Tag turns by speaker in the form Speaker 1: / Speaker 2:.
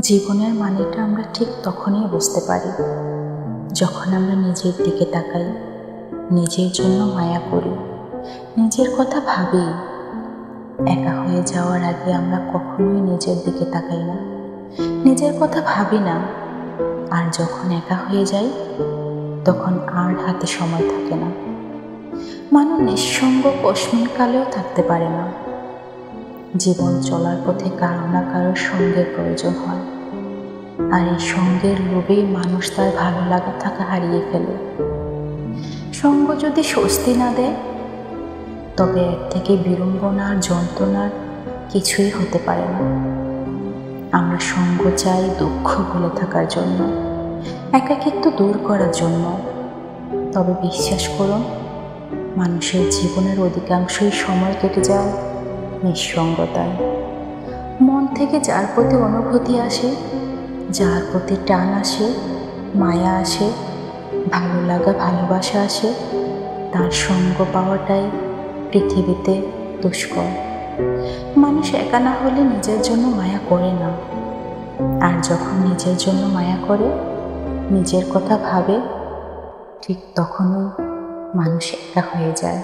Speaker 1: জীবনের মানেটা আমরা ঠিক তখনই বুঝতে পারি যখন আমরা নিজের দিকে তাকাই, নিজের জন্য মায়া করি, নিজের কথা ভাবি। একা হয়ে যাওয়ার আগে আমরা কখনোই নিজের দিকে তাকাই না, নিজের কথা ভাবি না। আর যখন একা হয়ে যাই তখন আর হাতে সময় থাকে না। মানুষ নিঃসঙ্গ কস্মিন কালেও থাকতে পারে না। জীবন চলার পথে কারো না কারোর সঙ্গের প্রয়োজন হয়, আর এই সঙ্গের লোভেই মানুষ তার ভালো লাগা থাকা হারিয়ে ফেলে। সঙ্গ যদি স্বস্তি না দেয় তবে এর থেকে বিড়ম্বনা আর যন্ত্রণার কিছুই হতে পারে না। আমরা সঙ্গ চাই দুঃখ ভুলে থাকার জন্য, একাকিত্ব দূর করার জন্য। তবে বিশ্বাস করুন, মানুষের জীবনের অধিকাংশই সময় কেটে যায় নিঃসঙ্গতায়। মন থেকে যার প্রতি অনুভূতি আসে, যার প্রতি টান আসে, মায়া আসে, ভালো লাগা ভালোবাসা আসে, তার সঙ্গ পাওয়াটাই পৃথিবীতে দুষ্কর। মানুষ একা না হলে নিজের জন্য মায়া করে না, আর যখন নিজের জন্য মায়া করে, নিজের কথা ভাবে, ঠিক তখনই মানুষ একা হয়ে যায়।